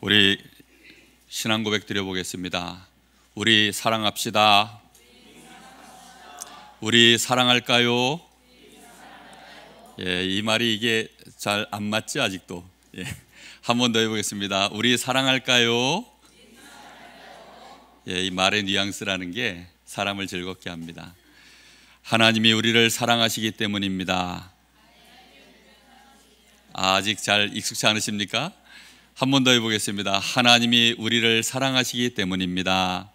우리 신앙 고백 드려보겠습니다. 우리 사랑합시다. 우리 사랑할까요? 예, 이 말이 이게 잘 안 맞지 아직도. 예, 한 번 더 해보겠습니다. 우리 사랑할까요? 예, 이 말의 뉘앙스라는 게 사람을 즐겁게 합니다. 하나님이 우리를 사랑하시기 때문입니다. 아직 잘 익숙치 않으십니까? 한 번 더 해보겠습니다. 하나님이 우리를 사랑하시기 때문입니다.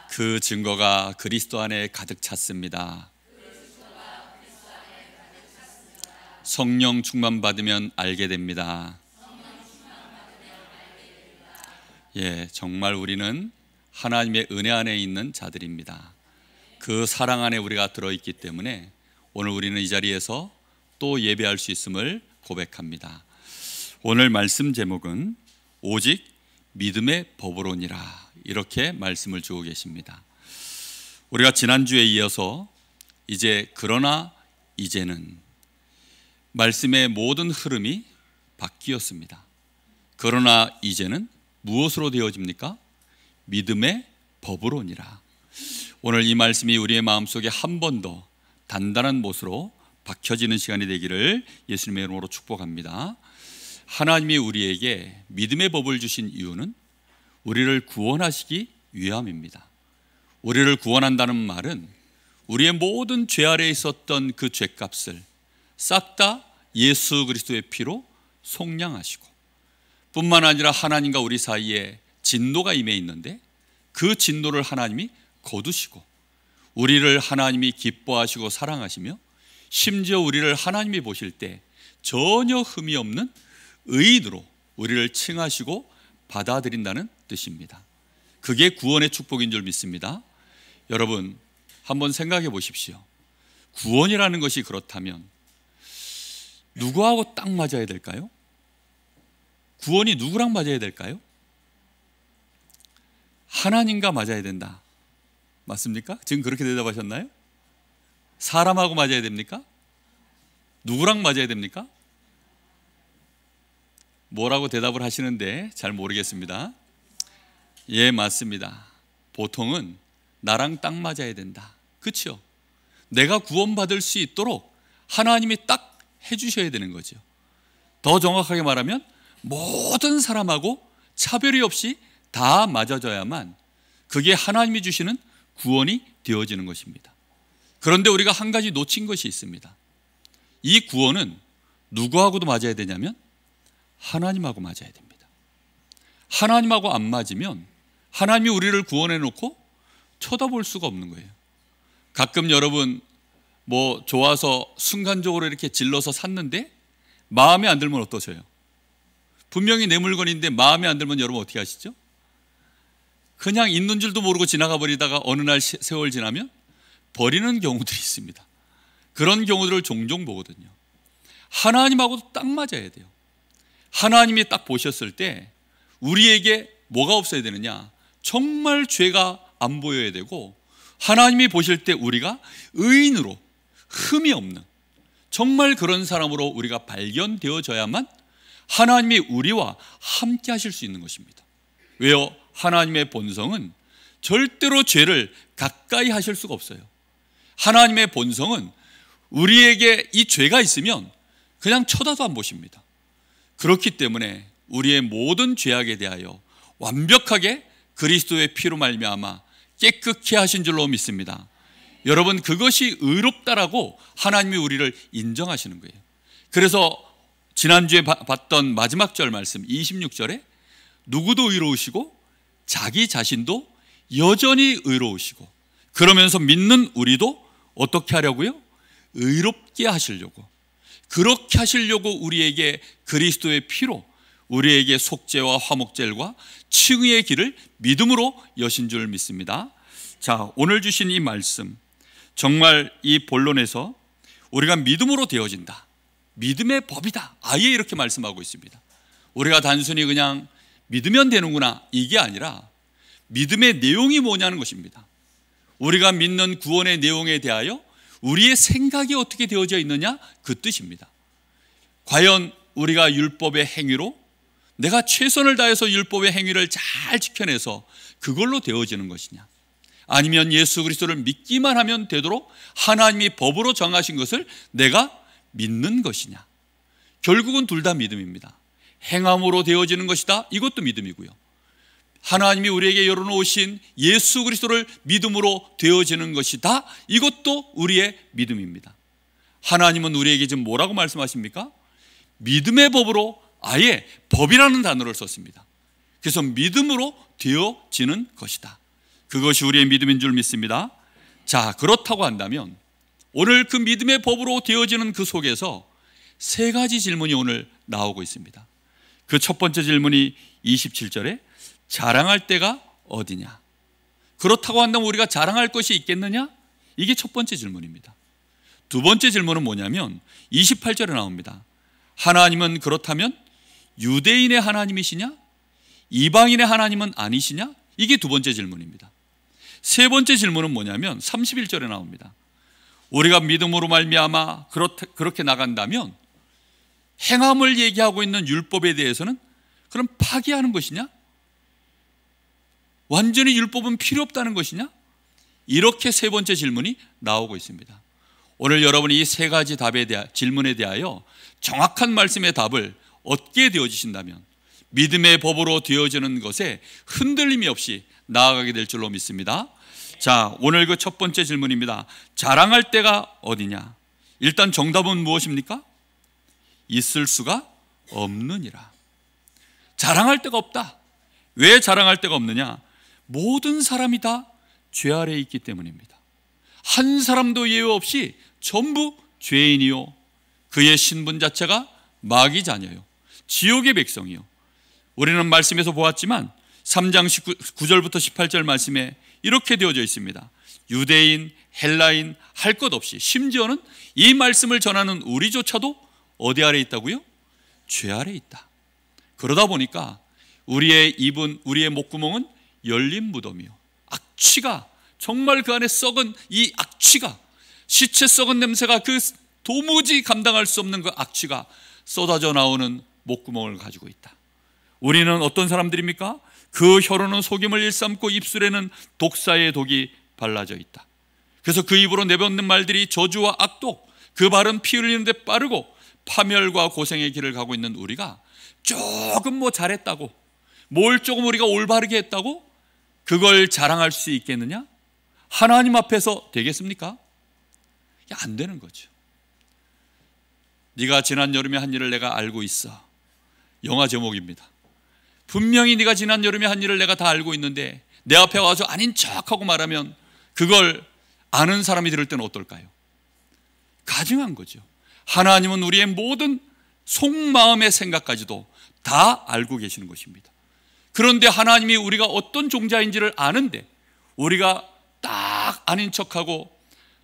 그 증거가 그리스도 안에 가득 찼습니다. 성령 충만 받으면 알게 됩니다. 예, 정말 우리는 하나님의 은혜 안에 있는 자들입니다. 그 사랑 안에 우리가 들어있기 때문에 오늘 우리는 이 자리에서 또 예배할 수 있음을 고백합니다. 오늘 말씀 제목은 오직 믿음의 법으로니라, 이렇게 말씀을 주고 계십니다. 우리가 지난주에 이어서 이제 그러나 이제는 말씀의 모든 흐름이 바뀌었습니다. 그러나 이제는 무엇으로 되어집니까? 믿음의 법으로니라. 오늘 이 말씀이 우리의 마음속에 한 번 더 단단한 못으로 박혀지는 시간이 되기를 예수님의 이름으로 축복합니다. 하나님이 우리에게 믿음의 법을 주신 이유는 우리를 구원하시기 위함입니다. 우리를 구원한다는 말은 우리의 모든 죄 아래에 있었던 그 죄값을 싹 다 예수 그리스도의 피로 속량하시고, 뿐만 아니라 하나님과 우리 사이에 진노가 임해 있는데 그 진노를 하나님이 거두시고, 우리를 하나님이 기뻐하시고 사랑하시며, 심지어 우리를 하나님이 보실 때 전혀 흠이 없는 의인으로 우리를 칭하시고 받아들인다는 뜻입니다. 그게 구원의 축복인 줄 믿습니다. 여러분, 한번 생각해 보십시오. 구원이라는 것이 그렇다면 누구하고 딱 맞아야 될까요? 구원이 누구랑 맞아야 될까요? 하나님과 맞아야 된다. 맞습니까? 지금 그렇게 대답하셨나요? 사람하고 맞아야 됩니까? 누구랑 맞아야 됩니까? 뭐라고 대답을 하시는데 잘 모르겠습니다. 예, 맞습니다. 보통은 나랑 딱 맞아야 된다. 그렇죠? 내가 구원받을 수 있도록 하나님이 딱 해주셔야 되는 거죠. 더 정확하게 말하면 모든 사람하고 차별이 없이 다 맞아져야만 그게 하나님이 주시는 구원이 되어지는 것입니다. 그런데 우리가 한 가지 놓친 것이 있습니다. 이 구원은 누구하고도 맞아야 되냐면 하나님하고 맞아야 됩니다. 하나님하고 안 맞으면 하나님이 우리를 구원해 놓고 쳐다볼 수가 없는 거예요. 가끔 여러분 뭐 좋아서 순간적으로 이렇게 질러서 샀는데 마음에 안 들면 어떠세요? 분명히 내 물건인데 마음에 안 들면 여러분 어떻게 하시죠? 그냥 있는 줄도 모르고 지나가 버리다가 어느 날 세월 지나면 버리는 경우들이 있습니다. 그런 경우들을 종종 보거든요. 하나님하고도 딱 맞아야 돼요. 하나님이 딱 보셨을 때 우리에게 뭐가 없어야 되느냐? 정말 죄가 안 보여야 되고, 하나님이 보실 때 우리가 의인으로 흠이 없는 정말 그런 사람으로 우리가 발견되어져야만 하나님이 우리와 함께 하실 수 있는 것입니다. 왜요? 하나님의 본성은 절대로 죄를 가까이 하실 수가 없어요. 하나님의 본성은 우리에게 이 죄가 있으면 그냥 쳐다도 안 보십니다. 그렇기 때문에 우리의 모든 죄악에 대하여 완벽하게 그리스도의 피로 말미암아 깨끗게 하신 줄로 믿습니다. 여러분, 그것이 의롭다라고 하나님이 우리를 인정하시는 거예요. 그래서 지난주에 봤던 마지막 절 말씀 26절에 누구도 의로우시고 자기 자신도 여전히 의로우시고, 그러면서 믿는 우리도 어떻게 하려고요? 의롭게 하시려고, 그렇게 하시려고 우리에게 그리스도의 피로 우리에게 속죄와 화목제일과 칭의의 길을 믿음으로 여신 줄 믿습니다. 자, 오늘 주신 이 말씀, 정말 이 본론에서 우리가 믿음으로 되어진다, 믿음의 법이다, 아예 이렇게 말씀하고 있습니다. 우리가 단순히 그냥 믿으면 되는구나, 이게 아니라 믿음의 내용이 뭐냐는 것입니다. 우리가 믿는 구원의 내용에 대하여 우리의 생각이 어떻게 되어져 있느냐, 그 뜻입니다. 과연 우리가 율법의 행위로 내가 최선을 다해서 율법의 행위를 잘 지켜내서 그걸로 되어지는 것이냐, 아니면 예수 그리스도를 믿기만 하면 되도록 하나님이 법으로 정하신 것을 내가 믿는 것이냐. 결국은 둘 다 믿음입니다. 행함으로 되어지는 것이다, 이것도 믿음이고요. 하나님이 우리에게 열어놓으신 예수 그리스도를 믿음으로 되어지는 것이다, 이것도 우리의 믿음입니다. 하나님은 우리에게 지금 뭐라고 말씀하십니까? 믿음의 법으로, 아예 법이라는 단어를 썼습니다. 그래서 믿음으로 되어지는 것이다. 그것이 우리의 믿음인 줄 믿습니다. 자, 그렇다고 한다면 오늘 그 믿음의 법으로 되어지는 그 속에서 세 가지 질문이 오늘 나오고 있습니다. 그 첫 번째 질문이 27절에 자랑할 때가 어디냐. 그렇다고 한다면 우리가 자랑할 것이 있겠느냐? 이게 첫 번째 질문입니다. 두 번째 질문은 뭐냐면 28절에 나옵니다. 하나님은 그렇다면 유대인의 하나님이시냐? 이방인의 하나님은 아니시냐? 이게 두 번째 질문입니다. 세 번째 질문은 뭐냐면 31절에 나옵니다. 우리가 믿음으로 말미암아 그렇게 나간다면 행함을 얘기하고 있는 율법에 대해서는 그럼 파기하는 것이냐? 완전히 율법은 필요 없다는 것이냐? 이렇게 세 번째 질문이 나오고 있습니다. 오늘 여러분이 이 세 가지 질문에 대하여 정확한 말씀의 답을 얻게 되어지신다면 믿음의 법으로 되어지는 것에 흔들림이 없이 나아가게 될 줄로 믿습니다. 자, 오늘 그 첫 번째 질문입니다. 자랑할 때가 어디냐? 일단 정답은 무엇입니까? 있을 수가 없느니라. 자랑할 데가 없다. 왜 자랑할 데가 없느냐? 모든 사람이 다 죄 아래에 있기 때문입니다. 한 사람도 예외 없이 전부 죄인이요, 그의 신분 자체가 마귀 자녀요, 지옥의 백성이요. 우리는 말씀에서 보았지만 3장 9절부터 18절 말씀에 이렇게 되어져 있습니다. 유대인, 헬라인 할 것 없이, 심지어는 이 말씀을 전하는 우리조차도 어디 아래 있다고요? 죄 아래 있다. 그러다 보니까 우리의 입은, 우리의 목구멍은 열린 무덤이요, 악취가, 정말 그 안에 썩은 이 악취가, 시체 썩은 냄새가, 그 도무지 감당할 수 없는 그 악취가 쏟아져 나오는 목구멍을 가지고 있다. 우리는 어떤 사람들입니까? 그 혀로는 속임을 일삼고 입술에는 독사의 독이 발라져 있다. 그래서 그 입으로 내뱉는 말들이 저주와 악독, 그 발은 피 흘리는 데 빠르고 파멸과 고생의 길을 가고 있는 우리가 조금 뭐 잘했다고, 뭘 조금 우리가 올바르게 했다고 그걸 자랑할 수 있겠느냐? 하나님 앞에서 되겠습니까? 안 되는 거죠. 네가 지난 여름에 한 일을 내가 알고 있어. 영화 제목입니다. 분명히 네가 지난 여름에 한 일을 내가 다 알고 있는데 내 앞에 와서 아닌 척하고 말하면 그걸 아는 사람이 들을 때는 어떨까요? 가증한 거죠. 하나님은 우리의 모든 속마음의 생각까지도 다 알고 계시는 것입니다. 그런데 하나님이 우리가 어떤 종자인지를 아는데 우리가 딱 아닌 척하고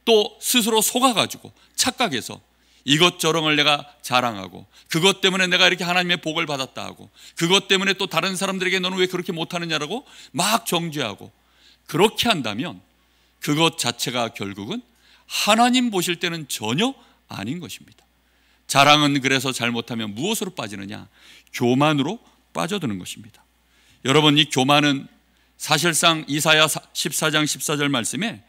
또 스스로 속아가지고 착각해서 이것저것을 내가 자랑하고, 그것 때문에 내가 이렇게 하나님의 복을 받았다 하고, 그것 때문에 또 다른 사람들에게 너는 왜 그렇게 못하느냐라고 막 정죄하고, 그렇게 한다면 그것 자체가 결국은 하나님 보실 때는 전혀 아닌 것입니다. 자랑은 그래서 잘못하면 무엇으로 빠지느냐? 교만으로 빠져드는 것입니다. 여러분, 이 교만은 사실상 이사야 14장 14절 말씀에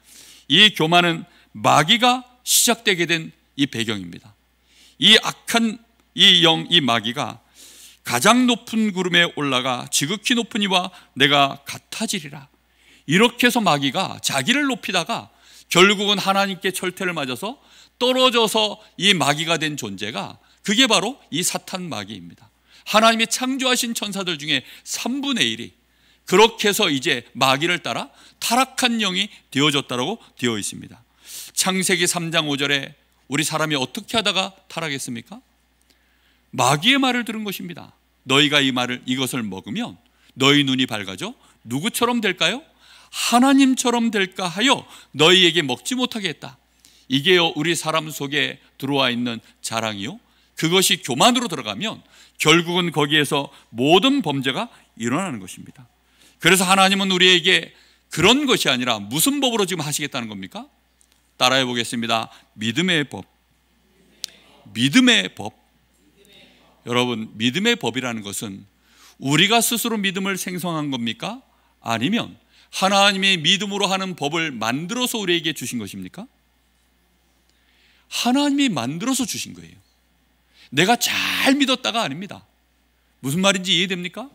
이 교만은 마귀가 시작되게 된 이 배경입니다. 이 악한 이 마귀가 가장 높은 구름에 올라가 지극히 높은 이와 내가 같아지리라. 이렇게 해서 마귀가 자기를 높이다가 결국은 하나님께 철퇴를 맞아서 떨어져서 이 마귀가 된 존재가, 그게 바로 이 사탄 마귀입니다. 하나님이 창조하신 천사들 중에 3분의 1이 그렇게 해서 이제 마귀를 따라 타락한 영이 되어졌다고 되어 있습니다. 창세기 3장 5절에 우리 사람이 어떻게 하다가 타락했습니까? 마귀의 말을 들은 것입니다. 너희가 이것을 먹으면 너희 눈이 밝아져 누구처럼 될까요? 하나님처럼 될까 하여 너희에게 먹지 못하게 했다. 이게 우리 사람 속에 들어와 있는 자랑이요, 그것이 교만으로 들어가면 결국은 거기에서 모든 범죄가 일어나는 것입니다. 그래서 하나님은 우리에게 그런 것이 아니라 무슨 법으로 지금 하시겠다는 겁니까? 따라해 보겠습니다. 믿음의 법. 믿음의 법. 여러분, 믿음의 법이라는 것은 우리가 스스로 믿음을 생성한 겁니까? 아니면 하나님의 믿음으로 하는 법을 만들어서 우리에게 주신 것입니까? 하나님이 만들어서 주신 거예요. 내가 잘 믿었다가 아닙니다. 무슨 말인지 이해됩니까?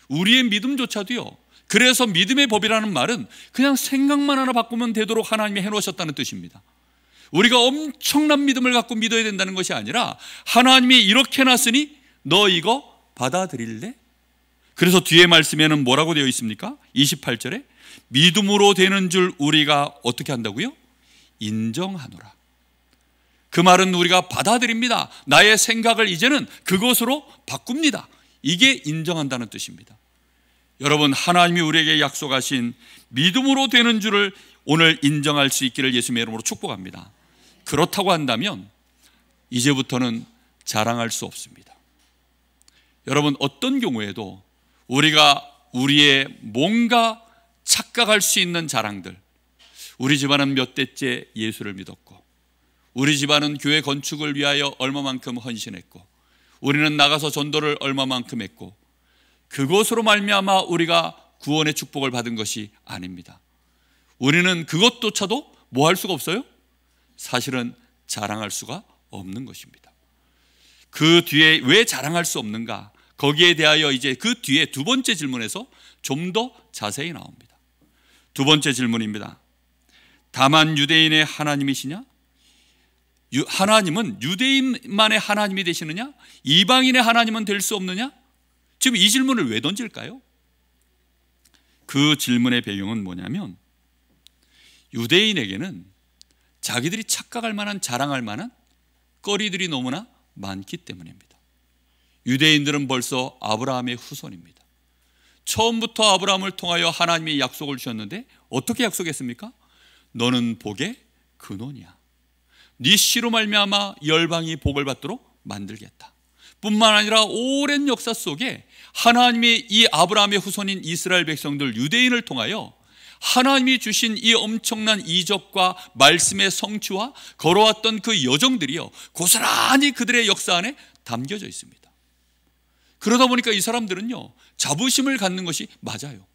우리의 믿음조차도요, 그래서 믿음의 법이라는 말은 그냥 생각만 하나 바꾸면 되도록 하나님이 해놓으셨다는 뜻입니다. 우리가 엄청난 믿음을 갖고 믿어야 된다는 것이 아니라 하나님이 이렇게 놨으니 너 이거 받아들일래? 그래서 뒤에 말씀에는 뭐라고 되어 있습니까? 28절에 믿음으로 되는 줄 우리가 어떻게 한다고요? 인정하노라. 그 말은 우리가 받아들입니다. 나의 생각을 이제는 그것으로 바꿉니다. 이게 인정한다는 뜻입니다. 여러분, 하나님이 우리에게 약속하신 믿음으로 되는 줄을 오늘 인정할 수 있기를 예수님의 이름으로 축복합니다. 그렇다고 한다면 이제부터는 자랑할 수 없습니다. 여러분, 어떤 경우에도 우리가 우리의 뭔가 착각할 수 있는 자랑들, 우리 집안은 몇 대째 예수를 믿었고, 우리 집안은 교회 건축을 위하여 얼마만큼 헌신했고, 우리는 나가서 전도를 얼마만큼 했고, 그것으로 말미암아 우리가 구원의 축복을 받은 것이 아닙니다. 우리는 그것조차도 뭐 할 수가 없어요? 사실은 자랑할 수가 없는 것입니다. 그 뒤에 왜 자랑할 수 없는가? 거기에 대하여 이제 그 뒤에 두 번째 질문에서 좀 더 자세히 나옵니다. 두 번째 질문입니다. 다만 유대인의 하나님이시냐? 하나님은 유대인만의 하나님이 되시느냐? 이방인의 하나님은 될 수 없느냐? 지금 이 질문을 왜 던질까요? 그 질문의 배경은 뭐냐면 유대인에게는 자기들이 착각할 만한, 자랑할 만한 거리들이 너무나 많기 때문입니다. 유대인들은 벌써 아브라함의 후손입니다. 처음부터 아브라함을 통하여 하나님이 약속을 주셨는데 어떻게 약속했습니까? 너는 복의 근원이야. 네 씨로 말미암아 열방이 복을 받도록 만들겠다. 뿐만 아니라 오랜 역사 속에 하나님이 이 아브라함의 후손인 이스라엘 백성들 유대인을 통하여 하나님이 주신 이 엄청난 이적과 말씀의 성취와 걸어왔던 그 여정들이요, 고스란히 그들의 역사 안에 담겨져 있습니다. 그러다 보니까 이 사람들은요, 자부심을 갖는 것이 맞아요.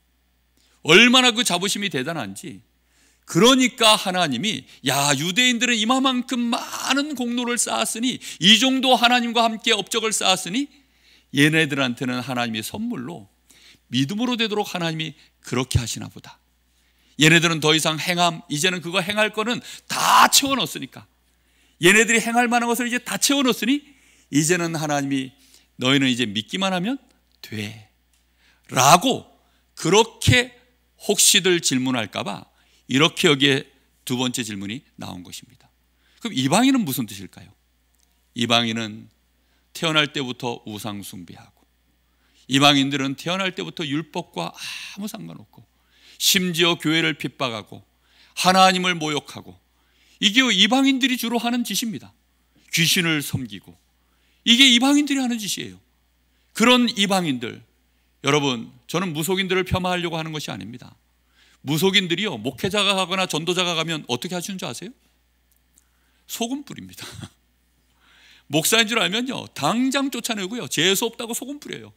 얼마나 그 자부심이 대단한지. 그러니까 하나님이 야, 유대인들은 이만큼 많은 공로를 쌓았으니, 이 정도 하나님과 함께 업적을 쌓았으니 얘네들한테는 하나님이 선물로 믿음으로 되도록 하나님이 그렇게 하시나 보다. 얘네들은 더 이상 이제는 그거 행할 거는 다 채워넣었으니까, 얘네들이 행할 만한 것을 이제 다 채워넣었으니 이제는 하나님이 너희는 이제 믿기만 하면 돼 라고, 그렇게 혹시들 질문할까 봐 이렇게 여기에 두 번째 질문이 나온 것입니다. 그럼 이방인은 무슨 뜻일까요? 이방인은 태어날 때부터 우상 숭배하고, 이방인들은 태어날 때부터 율법과 아무 상관없고, 심지어 교회를 핍박하고 하나님을 모욕하고, 이게 이방인들이 주로 하는 짓입니다. 귀신을 섬기고, 이게 이방인들이 하는 짓이에요. 그런 이방인들, 여러분, 저는 무속인들을 폄하하려고 하는 것이 아닙니다. 무속인들이요, 목회자가 가거나 전도자가 가면 어떻게 하시는 줄 아세요? 소금 뿌립니다. 목사인 줄 알면요, 당장 쫓아내고요, 재수 없다고 소금 뿌려요.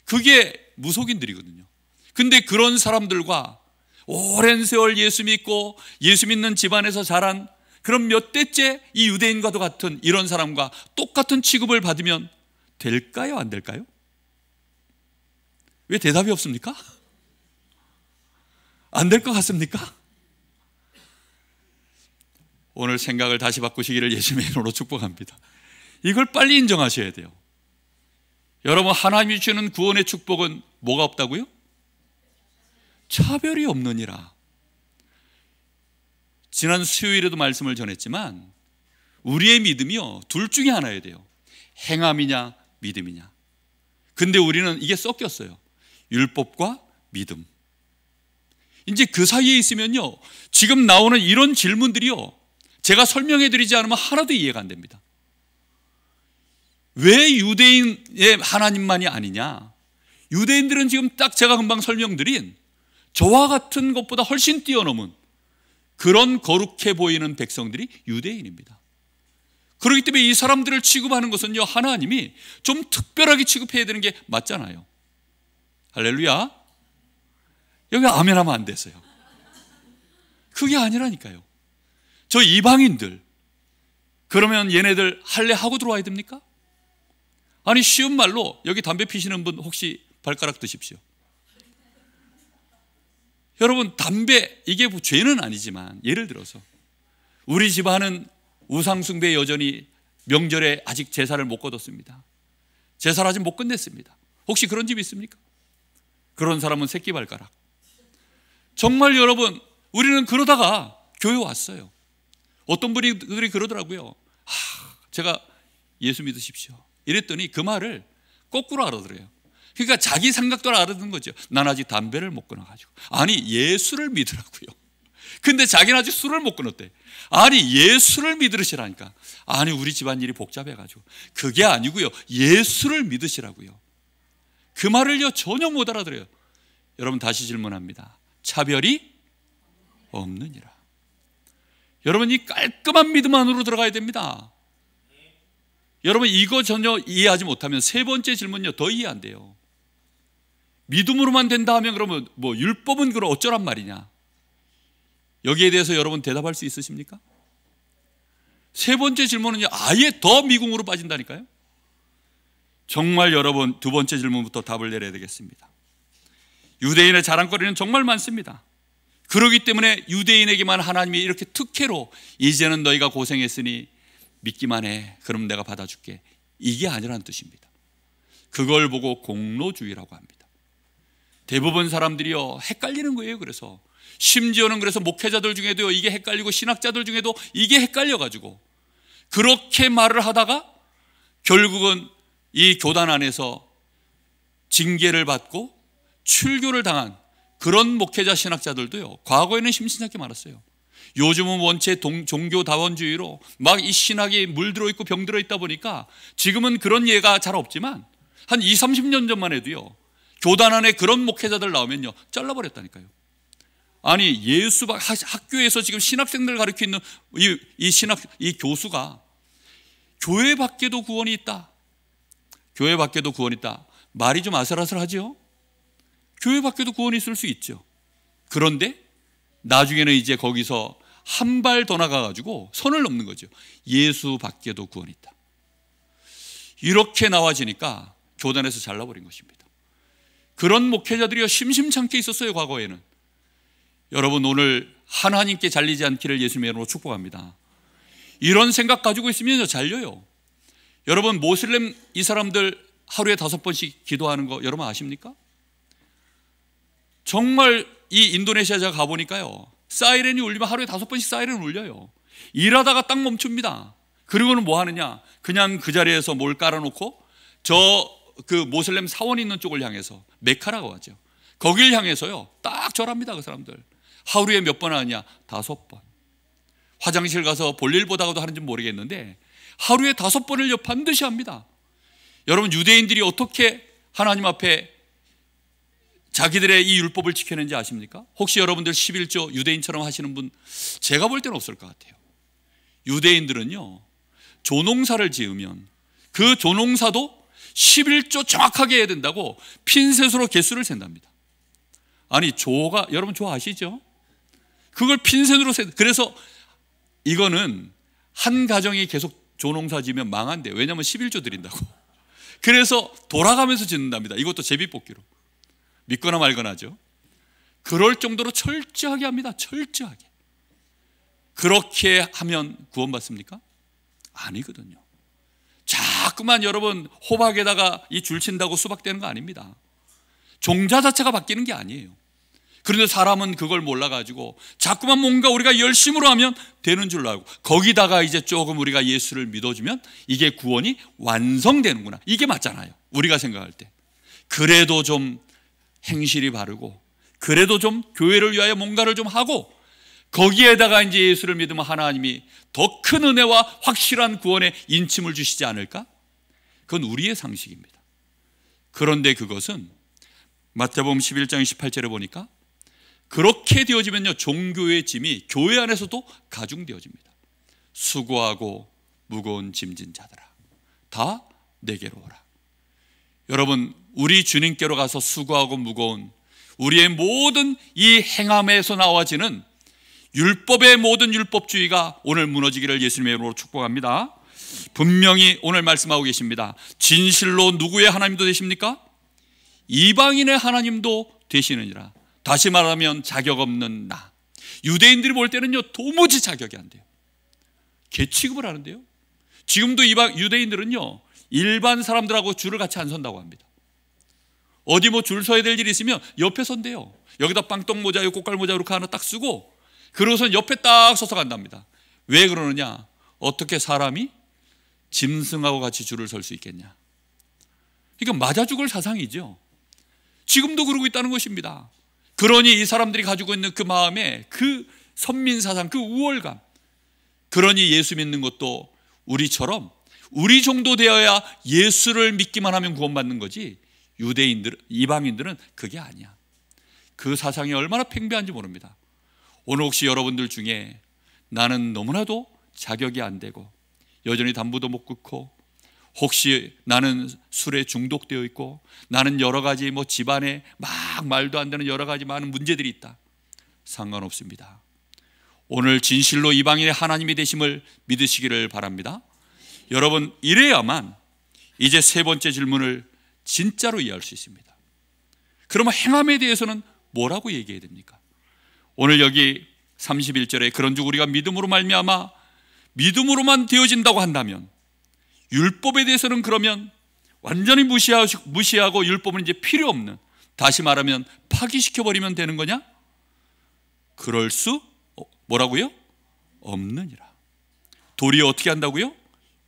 그게 무속인들이거든요. 근데 그런 사람들과 오랜 세월 예수 믿고 예수 믿는 집안에서 자란 그런 몇 대째 이 유대인과도 같은 이런 사람과 똑같은 취급을 받으면 될까요? 안 될까요? 왜 대답이 없습니까? 안 될 것 같습니까? 오늘 생각을 다시 바꾸시기를 예수님의 이름으로 축복합니다. 이걸 빨리 인정하셔야 돼요. 여러분, 하나님이 주시는 구원의 축복은 뭐가 없다고요? 차별이 없느니라. 지난 수요일에도 말씀을 전했지만 우리의 믿음이요, 둘 중에 하나여야 돼요. 행함이냐 믿음이냐. 근데 우리는 이게 섞였어요. 율법과 믿음. 이제 그 사이에 있으면요, 지금 나오는 이런 질문들이요, 제가 설명해 드리지 않으면 하나도 이해가 안 됩니다. 왜 유대인의 하나님만이 아니냐? 유대인들은 지금 딱 제가 금방 설명드린 저와 같은 것보다 훨씬 뛰어넘은 그런 거룩해 보이는 백성들이 유대인입니다. 그렇기 때문에 이 사람들을 취급하는 것은요, 하나님이 좀 특별하게 취급해야 되는 게 맞잖아요. 할렐루야. 여기 아멘 하면 안 됐어요. 그게 아니라니까요. 저 이방인들, 그러면 얘네들 할례 하고 들어와야 됩니까? 아니, 쉬운 말로 여기 담배 피시는 분 혹시 발가락 드십시오. 여러분, 담배, 이게 죄는 아니지만 예를 들어서 우리 집안은 우상숭배 여전히 명절에 아직 제사를 못 거뒀습니다. 제사를 아직 못 끝냈습니다. 혹시 그런 집 있습니까? 그런 사람은 새끼 발가락. 정말 여러분, 우리는 그러다가 교회 왔어요. 어떤 분들이 그러더라고요. 제가 예수 믿으십시오 이랬더니 그 말을 거꾸로 알아들어요. 그러니까 자기 생각도 알아듣는 거죠. 난 아직 담배를 못 끊어가지고. 아니, 예수를 믿으라고요. 근데 자기는 아직 술을 못 끊었대. 아니, 예수를 믿으시라니까. 아니, 우리 집안일이 복잡해가지고. 그게 아니고요, 예수를 믿으시라고요. 그 말을요 전혀 못 알아들어요. 여러분, 다시 질문합니다. 차별이 없느니라. 여러분, 이 깔끔한 믿음 안으로 들어가야 됩니다. 여러분, 이거 전혀 이해하지 못하면 세 번째 질문요 더 이해 안 돼요. 믿음으로만 된다 하면 그러면 뭐 율법은 그럼 어쩌란 말이냐? 여기에 대해서 여러분 대답할 수 있으십니까? 세 번째 질문은요 아예 더 미궁으로 빠진다니까요. 정말 여러분, 두 번째 질문부터 답을 내려야 되겠습니다. 유대인의 자랑거리는 정말 많습니다. 그렇기 때문에 유대인에게만 하나님이 이렇게 특혜로 이제는 너희가 고생했으니 믿기만 해, 그럼 내가 받아줄게, 이게 아니라는 뜻입니다. 그걸 보고 공로주의라고 합니다. 대부분 사람들이요 헷갈리는 거예요. 그래서 심지어는 그래서 목회자들 중에도 이게 헷갈리고 신학자들 중에도 이게 헷갈려가지고 그렇게 말을 하다가 결국은 이 교단 안에서 징계를 받고 출교를 당한 그런 목회자 신학자들도요 과거에는 심심찮게 많았어요. 요즘은 원체 종교다원주의로 막 이 신학이 물들어 있고 병들어 있다 보니까 지금은 그런 예가 잘 없지만 한 20, 30년 전만 해도요 교단 안에 그런 목회자들 나오면요 잘라버렸다니까요. 아니, 예수 학교에서 지금 신학생들 가르치는 이 교수가 교회 밖에도 구원이 있다, 교회 밖에도 구원이 있다, 말이 좀 아슬아슬하죠. 교회 밖에도 구원이 있을 수 있죠. 그런데 나중에는 이제 거기서 한 발 더 나가가지고 선을 넘는 거죠. 예수 밖에도 구원이 있다. 이렇게 나와지니까 교단에서 잘라버린 것입니다. 그런 목회자들이 심심찮게 있었어요 과거에는. 여러분, 오늘 하나님께 잘리지 않기를 예수님의 이름으로 축복합니다. 이런 생각 가지고 있으면 잘려요. 여러분, 모슬렘 이 사람들 하루에 5번씩 기도하는 거 여러분 아십니까? 정말 이 인도네시아 제가 가보니까요 사이렌이 울리면 하루에 5번씩 사이렌 울려요. 일하다가 딱 멈춥니다. 그리고는 뭐 하느냐, 그냥 그 자리에서 뭘 깔아놓고 그 모슬렘 사원 있는 쪽을 향해서, 메카라고 하죠, 거길 향해서요 딱 절합니다. 그 사람들 하루에 몇 번 하느냐, 5번. 화장실 가서 볼일 보다가도 하는지 모르겠는데 하루에 5번을 반드시 합니다. 여러분, 유대인들이 어떻게 하나님 앞에 자기들의 이 율법을 지켜내는지 아십니까? 혹시 여러분들 11조 유대인처럼 하시는 분 제가 볼 때는 없을 것 같아요. 유대인들은요 조농사를 지으면 그 조농사도 11조 정확하게 해야 된다고 핀셋으로 개수를 잰답니다. 아니, 조가, 여러분 조 아시죠? 그걸 핀셋으로 세. 그래서 이거는 한 가정이 계속 조농사 지면 망한대요. 왜냐하면 11조 드린다고. 그래서 돌아가면서 짓는답니다. 이것도 제비뽑기로. 믿거나 말거나죠. 그럴 정도로 철저하게 합니다. 철저하게. 그렇게 하면 구원받습니까? 아니거든요. 자꾸만 여러분 호박에다가 이 줄 친다고 수박 되는 거 아닙니다. 종자 자체가 바뀌는 게 아니에요. 그런데 사람은 그걸 몰라가지고 자꾸만 뭔가 우리가 열심으로 하면 되는 줄로 알고, 거기다가 이제 조금 우리가 예수를 믿어주면 이게 구원이 완성되는구나, 이게 맞잖아요 우리가 생각할 때. 그래도 좀 행실이 바르고, 그래도 좀 교회를 위하여 뭔가를 좀 하고, 거기에다가 이제 예수를 믿으면 하나님이 더 큰 은혜와 확실한 구원의 인침을 주시지 않을까? 그건 우리의 상식입니다. 그런데 그것은 마태복음 11장 18절에 보니까 그렇게 되어지면요 종교의 짐이 교회 안에서도 가중되어집니다. 수고하고 무거운 짐진 자들아 다 내게로 오라. 여러분, 우리 주님께로 가서 수고하고 무거운 우리의 모든 이 행함에서 나와지는 율법의 모든 율법주의가 오늘 무너지기를 예수님의 이름으로 축복합니다. 분명히 오늘 말씀하고 계십니다. 진실로 누구의 하나님도 되십니까? 이방인의 하나님도 되시느니라. 다시 말하면 자격 없는 나. 유대인들이 볼 때는요 도무지 자격이 안 돼요. 개 취급을 하는데요. 지금도 유대인들은요 일반 사람들하고 줄을 같이 안 선다고 합니다. 어디 뭐 줄 서야 될 일이 있으면 옆에 선대요. 여기다 빵떡 모자, 꽃갈 모자 이렇게 하나 딱 쓰고 그러고선 옆에 딱 서서 간답니다. 왜 그러느냐? 어떻게 사람이 짐승하고 같이 줄을 설 수 있겠냐? 그러니까 맞아 죽을 사상이죠. 지금도 그러고 있다는 것입니다. 그러니 이 사람들이 가지고 있는 그 마음에 그 선민 사상, 그 우월감, 그러니 예수 믿는 것도 우리처럼 우리 정도 되어야 예수를 믿기만 하면 구원받는 거지, 유대인들, 이방인들은 그게 아니야. 그 사상이 얼마나 팽배한지 모릅니다. 오늘 혹시 여러분들 중에 나는 너무나도 자격이 안 되고 여전히 담보도 못 긋고 혹시 나는 술에 중독되어 있고 나는 여러 가지 뭐 집안에 막 말도 안 되는 여러 가지 많은 문제들이 있다. 상관없습니다. 오늘 진실로 이방인의 하나님이 되심을 믿으시기를 바랍니다. 여러분, 이래야만 이제 세 번째 질문을 진짜로 이해할 수 있습니다. 그러면 행함에 대해서는 뭐라고 얘기해야 됩니까? 오늘 여기 31절에 그런즉 우리가 믿음으로 말미암아 믿음으로만 되어진다고 한다면 율법에 대해서는 그러면 완전히 무시하고 율법은 이제 필요 없는, 다시 말하면 파기시켜버리면 되는 거냐? 그럴 수 뭐라고요? 없느니라. 도리어 어떻게 한다고요?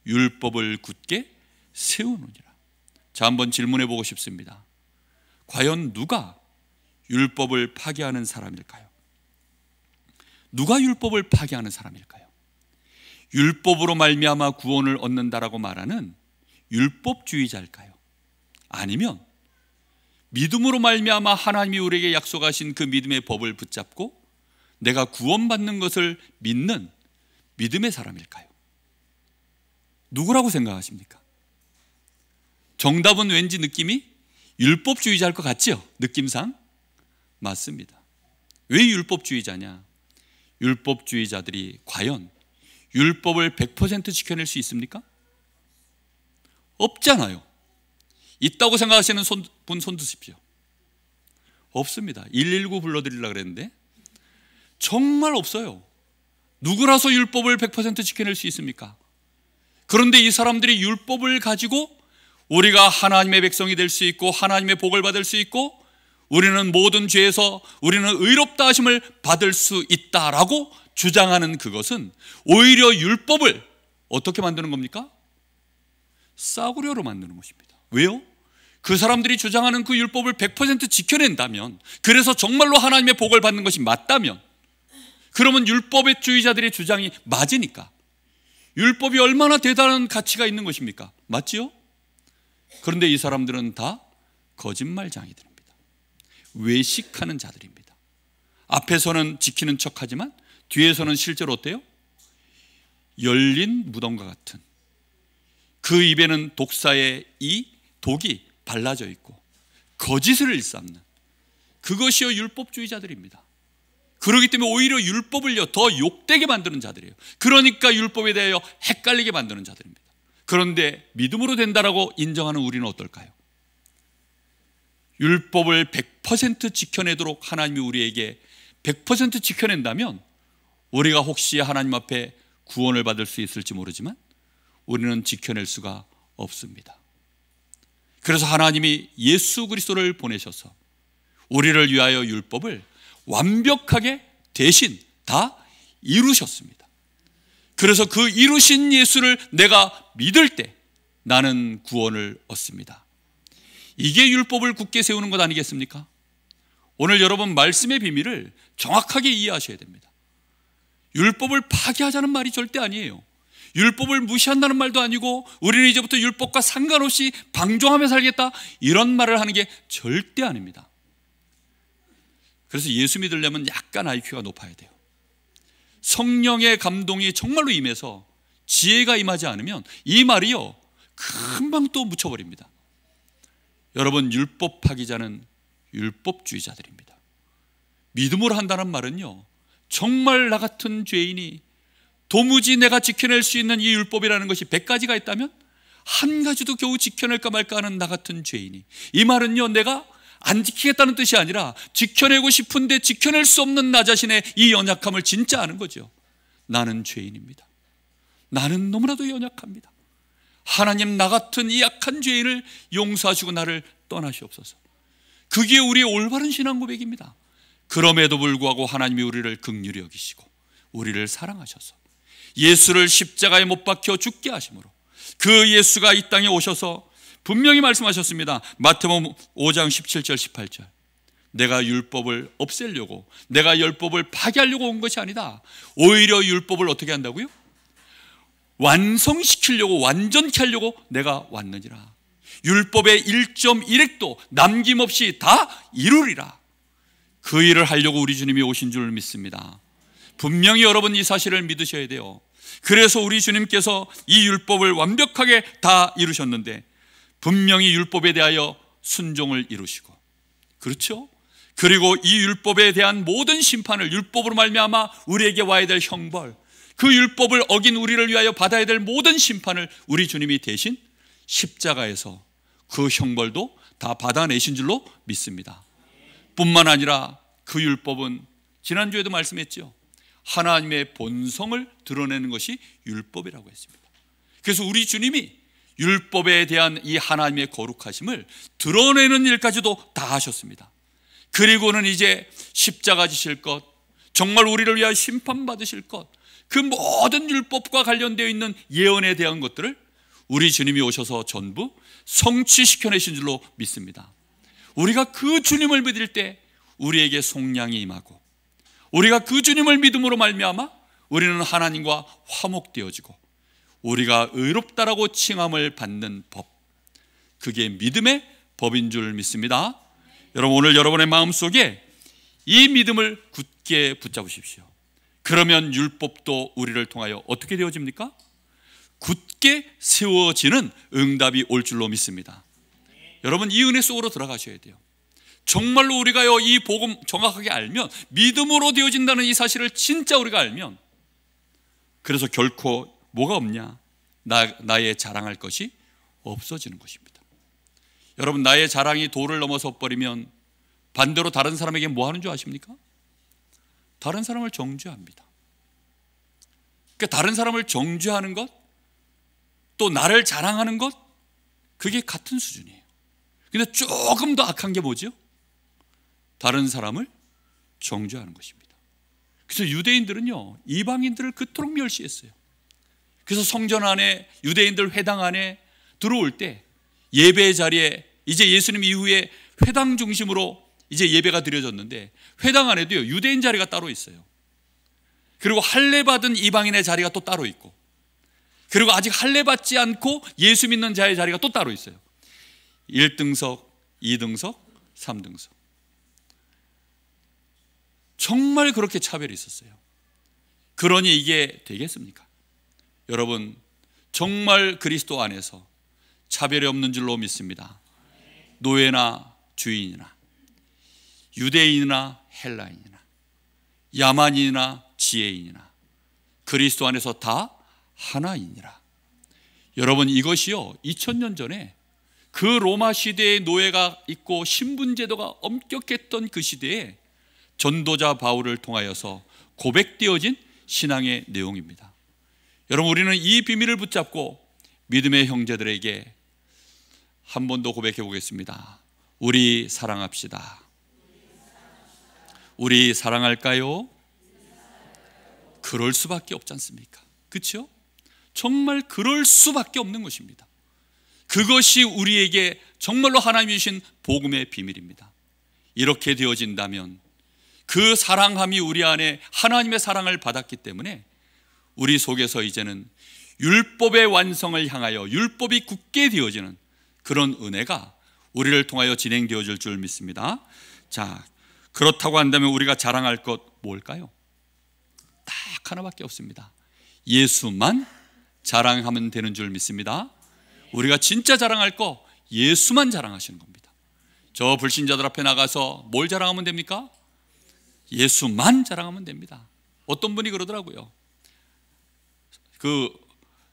율법을 굳게 세우느니라. 자, 한번 질문해 보고 싶습니다. 과연 누가 율법을 파기하는 사람일까요? 누가 율법을 파기하는 사람일까요? 율법으로 말미암아 구원을 얻는다라고 말하는 율법주의자일까요? 아니면 믿음으로 말미암아 하나님이 우리에게 약속하신 그 믿음의 법을 붙잡고 내가 구원받는 것을 믿는 믿음의 사람일까요? 누구라고 생각하십니까? 정답은 왠지 느낌이 율법주의자일 것 같죠? 느낌상? 맞습니다. 왜 율법주의자냐? 율법주의자들이 과연 율법을 100% 지켜낼 수 있습니까? 없잖아요. 있다고 생각하시는 분 손 드십시오. 없습니다. 119 불러드리려고 그랬는데 정말 없어요. 누구라서 율법을 100% 지켜낼 수 있습니까? 그런데 이 사람들이 율법을 가지고 우리가 하나님의 백성이 될 수 있고 하나님의 복을 받을 수 있고 우리는 모든 죄에서 우리는 의롭다 하심을 받을 수 있다라고 주장하는 그것은 오히려 율법을 어떻게 만드는 겁니까? 싸구려로 만드는 것입니다. 왜요? 그 사람들이 주장하는 그 율법을 100% 지켜낸다면, 그래서 정말로 하나님의 복을 받는 것이 맞다면, 그러면 율법의 주의자들의 주장이 맞으니까 율법이 얼마나 대단한 가치가 있는 것입니까? 맞지요? 그런데 이 사람들은 다 거짓말쟁이들입니다. 외식하는 자들입니다. 앞에서는 지키는 척하지만 뒤에서는 실제로 어때요? 열린 무덤과 같은, 그 입에는 독사의 이 독이 발라져 있고 거짓을 일삼는, 그것이요 율법주의자들입니다. 그렇기 때문에 오히려 율법을요 더 욕되게 만드는 자들이에요. 그러니까 율법에 대하여 헷갈리게 만드는 자들입니다. 그런데 믿음으로 된다라고 인정하는 우리는 어떨까요? 율법을 100% 지켜내도록 하나님이 우리에게 100% 지켜낸다면 우리가 혹시 하나님 앞에 구원을 받을 수 있을지 모르지만 우리는 지켜낼 수가 없습니다. 그래서 하나님이 예수 그리스도를 보내셔서 우리를 위하여 율법을 완벽하게 대신 다 이루셨습니다. 그래서 그 이루신 예수를 내가 믿을 때 나는 구원을 얻습니다. 이게 율법을 굳게 세우는 것 아니겠습니까? 오늘 여러분 말씀의 비밀을 정확하게 이해하셔야 됩니다. 율법을 파기하자는 말이 절대 아니에요. 율법을 무시한다는 말도 아니고 우리는 이제부터 율법과 상관없이 방종하며 살겠다 이런 말을 하는 게 절대 아닙니다. 그래서 예수 믿으려면 약간 IQ가 높아야 돼요. 성령의 감동이 정말로 임해서 지혜가 임하지 않으면 이 말이요 금방 또 묻혀버립니다. 여러분, 율법 파기자는 율법주의자들입니다. 믿음으로 한다는 말은요, 정말 나 같은 죄인이 도무지 내가 지켜낼 수 있는 이 율법이라는 것이 100가지가 있다면 한 가지도 겨우 지켜낼까 말까 하는 나 같은 죄인이, 이 말은요, 내가 안 지키겠다는 뜻이 아니라 지켜내고 싶은데 지켜낼 수 없는 나 자신의 이 연약함을 진짜 아는 거죠. 나는 죄인입니다. 나는 너무나도 연약합니다. 하나님, 나 같은 이 약한 죄인을 용서하시고 나를 떠나시옵소서. 그게 우리의 올바른 신앙 고백입니다. 그럼에도 불구하고 하나님이 우리를 긍휼히 여기시고 우리를 사랑하셔서 예수를 십자가에 못 박혀 죽게 하심으로 그 예수가 이 땅에 오셔서 분명히 말씀하셨습니다. 마태복음 5장 17절 18절. 내가 율법을 없애려고, 내가 율법을 파괴하려고 온 것이 아니다. 오히려 율법을 어떻게 한다고요? 완성시키려고, 완전케 하려고 내가 왔느니라. 율법의 1.1획도 남김없이 다 이루리라. 그 일을 하려고 우리 주님이 오신 줄 믿습니다. 분명히 여러분 이 사실을 믿으셔야 돼요. 그래서 우리 주님께서 이 율법을 완벽하게 다 이루셨는데 분명히 율법에 대하여 순종을 이루시고, 그렇죠? 그리고 이 율법에 대한 모든 심판을, 율법으로 말미암아 우리에게 와야 될 형벌, 그 율법을 어긴 우리를 위하여 받아야 될 모든 심판을 우리 주님이 대신 십자가에서 그 형벌도 다 받아내신 줄로 믿습니다. 뿐만 아니라 그 율법은 지난주에도 말씀했죠. 하나님의 본성을 드러내는 것이 율법이라고 했습니다. 그래서 우리 주님이 율법에 대한 이 하나님의 거룩하심을 드러내는 일까지도 다 하셨습니다. 그리고는 이제 십자가 지실 것, 정말 우리를 위하여 심판받으실 것, 그 모든 율법과 관련되어 있는 예언에 대한 것들을 우리 주님이 오셔서 전부 성취시켜내신 줄로 믿습니다. 우리가 그 주님을 믿을 때 우리에게 속량이 임하고, 우리가 그 주님을 믿음으로 말미암아 우리는 하나님과 화목되어지고 우리가 의롭다라고 칭함을 받는 법, 그게 믿음의 법인 줄 믿습니다. 여러분, 오늘 여러분의 마음속에 이 믿음을 굳게 붙잡으십시오. 그러면 율법도 우리를 통하여 어떻게 되어집니까? 굳게 세워지는 응답이 올 줄로 믿습니다. 여러분, 이 은혜 속으로 들어가셔야 돼요. 정말로 우리가요 이 복음 정확하게 알면, 믿음으로 되어진다는 이 사실을 진짜 우리가 알면, 그래서 결코 뭐가 없냐? 나의 자랑할 것이 없어지는 것입니다. 여러분, 나의 자랑이 도를 넘어서 버리면 반대로 다른 사람에게 뭐 하는 줄 아십니까? 다른 사람을 정죄합니다. 그러니까 다른 사람을 정죄하는 것, 또 나를 자랑하는 것, 그게 같은 수준이에요. 근데 조금 더 악한 게 뭐죠? 다른 사람을 정죄하는 것입니다. 그래서 유대인들은요 이방인들을 그토록 멸시했어요. 그래서 성전 안에, 유대인들 회당 안에 들어올 때 예배 자리에, 이제 예수님 이후에 회당 중심으로 이제 예배가 드려졌는데 회당 안에도요 유대인 자리가 따로 있어요. 그리고 할례 받은 이방인의 자리가 또 따로 있고, 그리고 아직 할례 받지 않고 예수 믿는 자의 자리가 또 따로 있어요. 1등석, 2등석, 3등석. 정말 그렇게 차별이 있었어요. 그러니 이게 되겠습니까? 여러분, 정말 그리스도 안에서 차별이 없는 줄로 믿습니다. 노예나 주인이나, 유대인이나 헬라인이나, 야만인이나 지혜인이나 그리스도 안에서 다 하나이니라. 여러분, 이것이요 2000년 전에 그 로마 시대의 노예가 있고 신분제도가 엄격했던 그 시대에 전도자 바울을 통하여서 고백되어진 신앙의 내용입니다. 여러분, 우리는 이 비밀을 붙잡고 믿음의 형제들에게 한 번 더 고백해 보겠습니다. 우리 사랑합시다. 우리 사랑할까요? 그럴 수밖에 없지 않습니까? 그렇죠? 정말 그럴 수밖에 없는 것입니다. 그것이 우리에게 정말로 하나님이 주신 복음의 비밀입니다. 이렇게 되어진다면 그 사랑함이 우리 안에 하나님의 사랑을 받았기 때문에 우리 속에서 이제는 율법의 완성을 향하여 율법이 굳게 되어지는 그런 은혜가 우리를 통하여 진행되어질 줄 믿습니다. 자, 그렇다고 한다면 우리가 자랑할 것 뭘까요? 딱 하나밖에 없습니다. 예수만 자랑하면 되는 줄 믿습니다. 우리가 진짜 자랑할 거 예수만 자랑하시는 겁니다. 저 불신자들 앞에 나가서 뭘 자랑하면 됩니까? 예수만 자랑하면 됩니다. 어떤 분이 그러더라고요.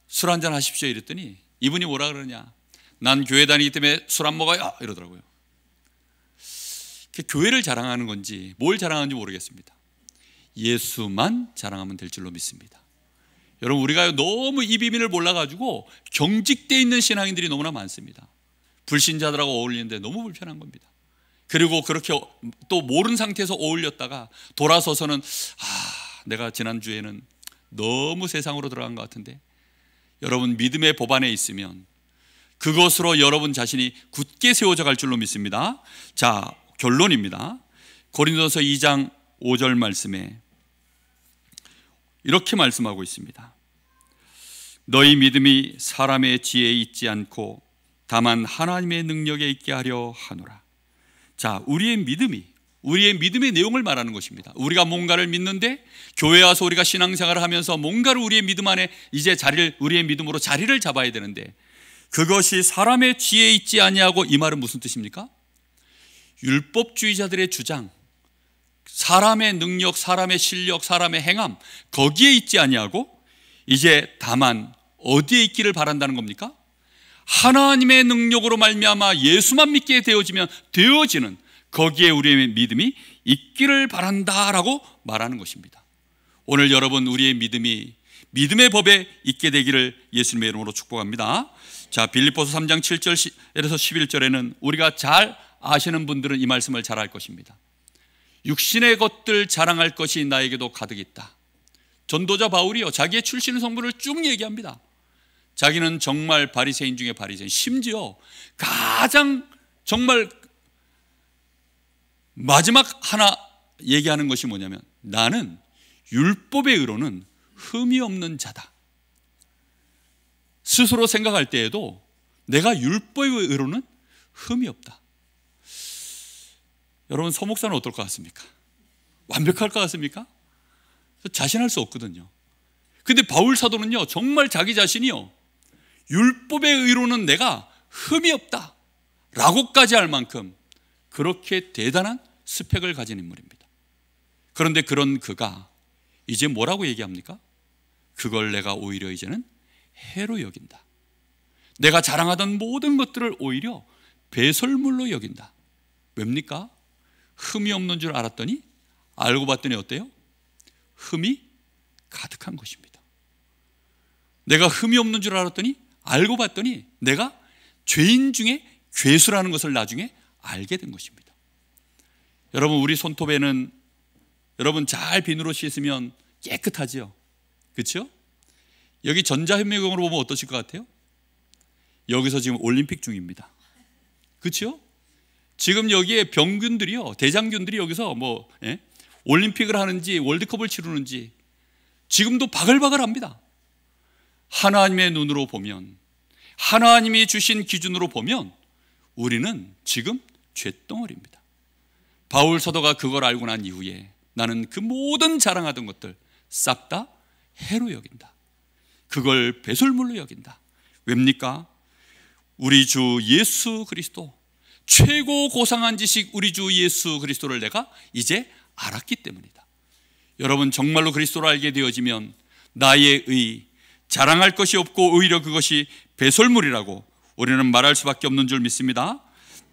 술 한잔 하십시오 이랬더니 이분이 뭐라 그러냐, 난 교회 다니기 때문에 술 안 먹어요 이러더라고요. 교회를 자랑하는 건지 뭘 자랑하는지 모르겠습니다. 예수만 자랑하면 될 줄로 믿습니다. 여러분, 우리가 너무 이 비밀을 몰라가지고 경직되어 있는 신앙인들이 너무나 많습니다. 불신자들하고 어울리는데 너무 불편한 겁니다. 그리고 그렇게 또 모르는 상태에서 어울렸다가 돌아서서는 내가 지난주에는 너무 세상으로 들어간 것 같은데, 여러분 믿음의 법안에 있으면 그것으로 여러분 자신이 굳게 세워져 갈 줄로 믿습니다. 자, 결론입니다. 고린도서 2장 5절 말씀에 이렇게 말씀하고 있습니다. 너희 믿음이 사람의 지혜에 있지 않고 다만 하나님의 능력에 있게 하려 하노라. 자, 우리의 믿음의 내용을 말하는 것입니다. 우리가 뭔가를 믿는데 교회 와서 우리가 신앙생활을 하면서 뭔가를 우리의 믿음 안에 이제 우리의 믿음으로 자리를 잡아야 되는데, 그것이 사람의 지혜에 있지 아니하고, 이 말은 무슨 뜻입니까? 율법주의자들의 주장, 사람의 능력, 사람의 실력, 사람의 행함, 거기에 있지 아니하고 이제 다만 어디에 있기를 바란다는 겁니까? 하나님의 능력으로 말미암아 예수만 믿게 되어지는 거기에 우리의 믿음이 있기를 바란다라고 말하는 것입니다. 오늘 여러분, 우리의 믿음이 믿음의 법에 있게 되기를 예수님의 이름으로 축복합니다. 자, 빌립보서 3장 7절에서 11절에는 우리가 잘 아시는 분들은 이 말씀을 잘 알 것입니다. 육신의 것들 자랑할 것이 나에게도 가득 있다. 전도자 바울이요, 자기의 출신 성분을 쭉 얘기합니다. 자기는 정말 바리새인 중에 바리새인, 심지어 가장 정말 마지막 하나 얘기하는 것이 뭐냐면, 나는 율법의 의로는 흠이 없는 자다. 스스로 생각할 때에도 내가 율법의 의로는 흠이 없다. 여러분, 서목사는 어떨 것 같습니까? 완벽할 것 같습니까? 자신할 수 없거든요. 근데 바울 사도는요, 정말 자기 자신이요, 율법의 의로는 내가 흠이 없다 라고까지 할 만큼 그렇게 대단한 스펙을 가진 인물입니다. 그런데 그런 그가 이제 뭐라고 얘기합니까? 그걸 내가 오히려 이제는 해로 여긴다. 내가 자랑하던 모든 것들을 오히려 배설물로 여긴다. 왜입니까? 흠이 없는 줄 알았더니 알고 봤더니 어때요? 흠이 가득한 것입니다. 내가 흠이 없는 줄 알았더니 알고 봤더니 내가 죄인 중에 괴수라는 것을 나중에 알게 된 것입니다. 여러분, 우리 손톱에는 여러분 잘 비누로 씻으면 깨끗하지요, 그렇죠? 여기 전자현미경으로 보면 어떠실 것 같아요? 여기서 지금 올림픽 중입니다, 그렇죠? 지금 여기에 병균들이요, 대장균들이 여기서 올림픽을 하는지 월드컵을 치르는지 지금도 바글바글합니다. 하나님의 눈으로 보면, 하나님이 주신 기준으로 보면 우리는 지금 쇳덩어리입니다. 바울 사도가 그걸 알고 난 이후에 나는 그 모든 자랑하던 것들 싹 다 해로 여긴다. 그걸 배설물로 여긴다. 왜입니까? 우리 주 예수 그리스도, 최고 고상한 지식 우리 주 예수 그리스도를 내가 이제 알았기 때문이다. 여러분, 정말로 그리스도를 알게 되어지면 나의 의, 자랑할 것이 없고 오히려 그것이 배설물이라고 우리는 말할 수밖에 없는 줄 믿습니다.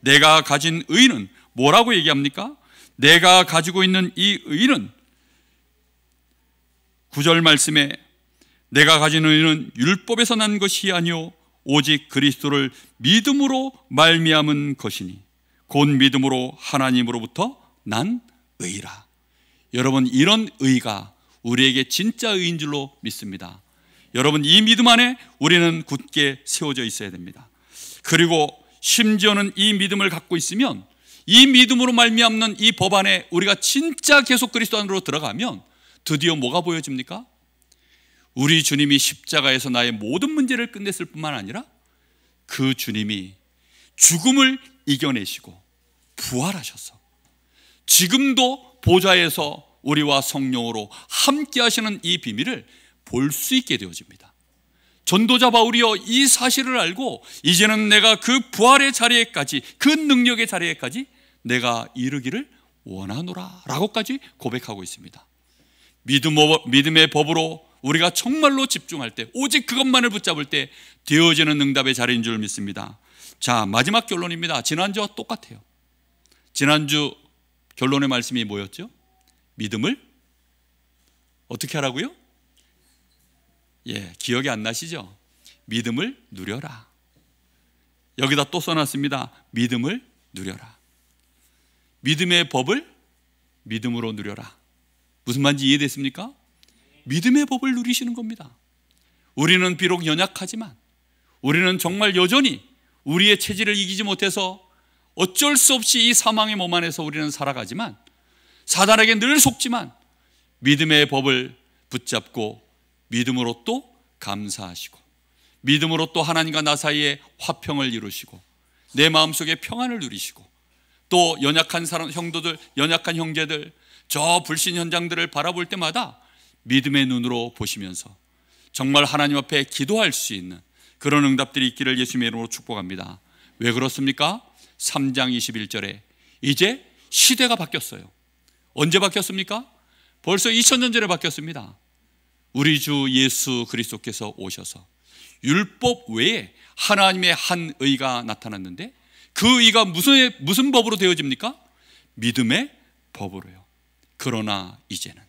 내가 가진 의는 뭐라고 얘기합니까? 내가 가지고 있는 이 의는 9절 말씀에 내가 가진 의는 율법에서 난 것이 아니요 오직 그리스도를 믿음으로 말미암은 것이니 곧 믿음으로 하나님으로부터 난 의라. 여러분, 이런 의가 우리에게 진짜 의인 줄로 믿습니다. 여러분, 이 믿음 안에 우리는 굳게 세워져 있어야 됩니다. 그리고 심지어는 이 믿음을 갖고 있으면, 이 믿음으로 말미암는 이 법 안에 우리가 진짜 계속 그리스도 안으로 들어가면 드디어 뭐가 보여집니까? 우리 주님이 십자가에서 나의 모든 문제를 끝냈을 뿐만 아니라 그 주님이 죽음을 이겨내시고 부활하셔서 지금도 보좌에서 우리와 성령으로 함께 하시는 이 비밀을 볼 수 있게 되어집니다. 전도자 바울이여 이 사실을 알고 이제는 내가 그 부활의 자리에까지, 그 능력의 자리에까지 내가 이르기를 원하노라 라고까지 고백하고 있습니다. 믿음의 법으로 우리가 정말로 집중할 때, 오직 그것만을 붙잡을 때 되어지는 응답의 자리인 줄 믿습니다. 자, 마지막 결론입니다. 지난주와 똑같아요. 지난주 결론의 말씀이 뭐였죠? 믿음을 어떻게 하라고요? 기억이 안 나시죠? 믿음을 누려라. 여기다 또 써놨습니다. 믿음을 누려라. 믿음의 법을 믿음으로 누려라. 무슨 말인지 이해됐습니까? 믿음의 법을 누리시는 겁니다. 우리는 비록 연약하지만, 우리는 정말 여전히 우리의 체질을 이기지 못해서 어쩔 수 없이 이 사망의 몸 안에서 우리는 살아가지만, 사단에게 늘 속지만 믿음의 법을 붙잡고 믿음으로 또 감사하시고, 믿음으로 또 하나님과 나 사이에 화평을 이루시고, 내 마음속에 평안을 누리시고, 또 연약한 형도들, 연약한 형제들, 저 불신 현장들을 바라볼 때마다 믿음의 눈으로 보시면서 정말 하나님 앞에 기도할 수 있는 그런 응답들이 있기를 예수님의 이름으로 축복합니다. 왜 그렇습니까? 3장 21절에 이제 시대가 바뀌었어요. 언제 바뀌었습니까? 벌써 2000년 전에 바뀌었습니다. 우리 주 예수 그리스도께서 오셔서 율법 외에 하나님의 한 의가 나타났는데, 그 의가 무슨 법으로 되어집니까? 믿음의 법으로요. 그러나 이제는,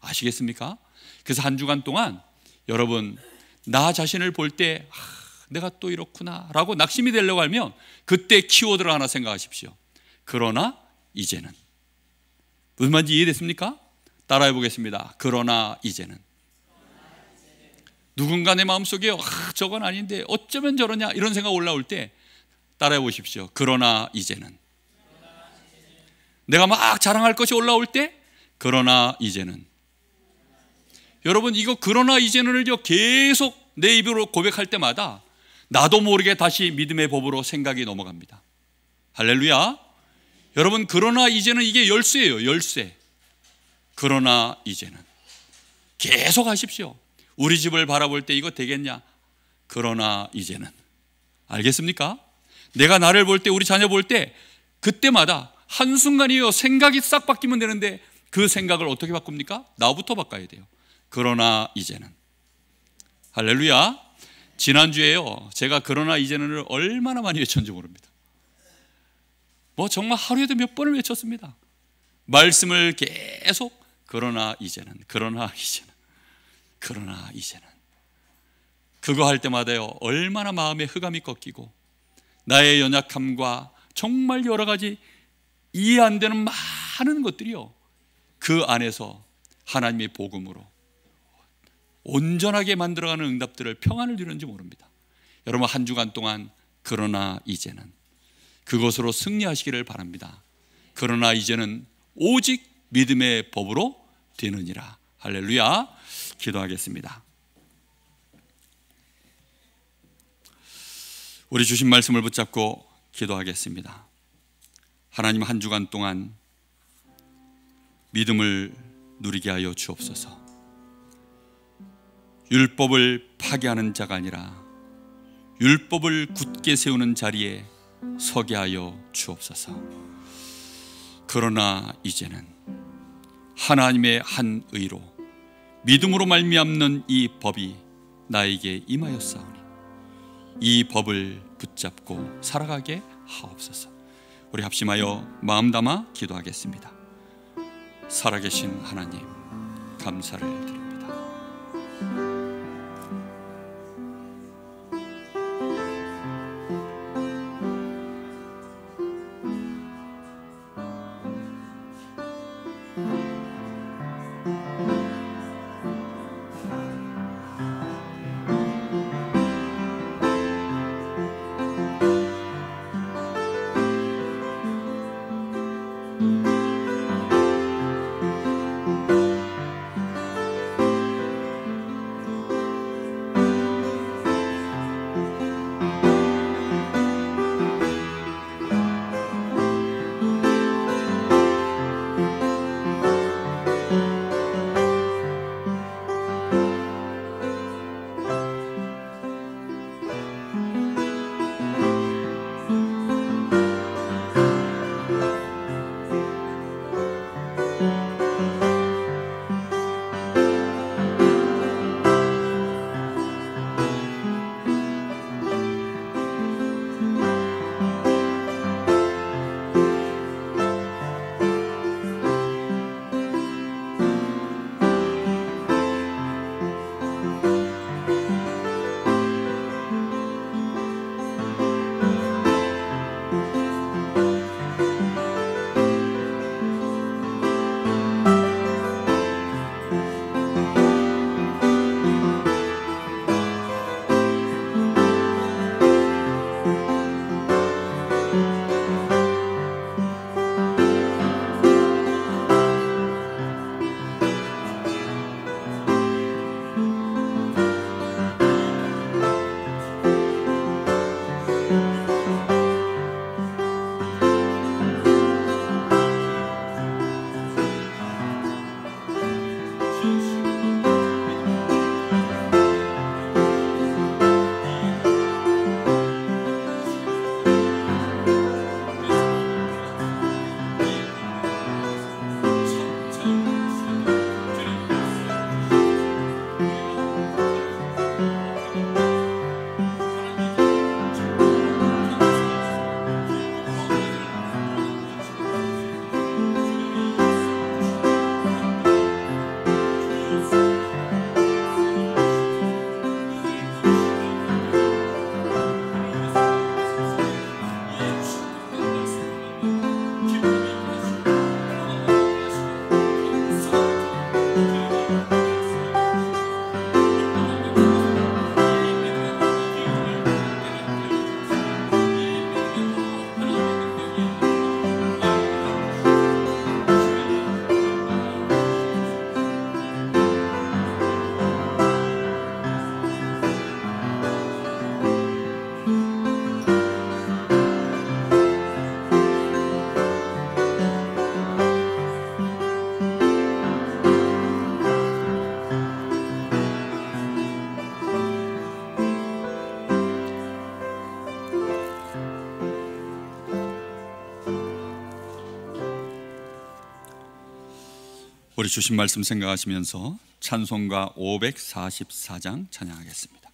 아시겠습니까? 그래서 한 주간 동안 여러분, 나 자신을 볼 때 내가 또 이렇구나 라고 낙심이 되려고 하면 그때 키워드를 하나 생각하십시오. 그러나 이제는. 무슨 말인지 이해됐습니까? 따라해 보겠습니다. 그러나 이제는. 누군가 내 마음속에 저건 아닌데 어쩌면 저러냐 이런 생각 올라올 때 따라해 보십시오. 그러나 이제는. 내가 막 자랑할 것이 올라올 때 그러나 이제는. 여러분, 이거 그러나 이제는을요 계속 내 입으로 고백할 때마다 나도 모르게 다시 믿음의 법으로 생각이 넘어갑니다. 할렐루야. 여러분, 그러나 이제는 이게 열쇠예요. 열쇠. 그러나 이제는. 계속 하십시오. 우리 집을 바라볼 때 이거 되겠냐? 그러나 이제는. 알겠습니까? 내가 나를 볼 때, 우리 자녀 볼 때 그때마다 한순간이요 생각이 싹 바뀌면 되는데 그 생각을 어떻게 바꿉니까? 나부터 바꿔야 돼요. 그러나 이제는. 할렐루야. 지난주에요 제가 그러나 이제는을 얼마나 많이 외쳤는지 모릅니다. 정말 하루에도 몇 번을 외쳤습니다. 말씀을 계속 그러나 이제는, 그러나 이제는, 그러나 이제는. 그거 할 때마다요 얼마나 마음의 흑암이 꺾이고 나의 연약함과 정말 여러 가지 이해 안 되는 많은 것들이요 그 안에서 하나님의 복음으로 온전하게 만들어가는 응답들을, 평안을 누리는지 모릅니다. 여러분, 한 주간 동안 그러나 이제는 그것으로 승리하시기를 바랍니다. 그러나 이제는 오직 믿음의 법으로 되느니라. 할렐루야. 기도하겠습니다. 우리 주신 말씀을 붙잡고 기도하겠습니다. 하나님, 한 주간 동안 믿음을 누리게 하여 주옵소서. 율법을 파괴하는 자가 아니라 율법을 굳게 세우는 자리에 서게 하여 주옵소서. 그러나 이제는 하나님의 한 의로 믿음으로 말미암는 이 법이 나에게 임하였사오니 이 법을 붙잡고 살아가게 하옵소서. 우리 합심하여 마음 담아 기도하겠습니다. 살아계신 하나님, 감사를 드립니다. 우리 주신 말씀 생각하시면서 찬송가 544장 찬양하겠습니다.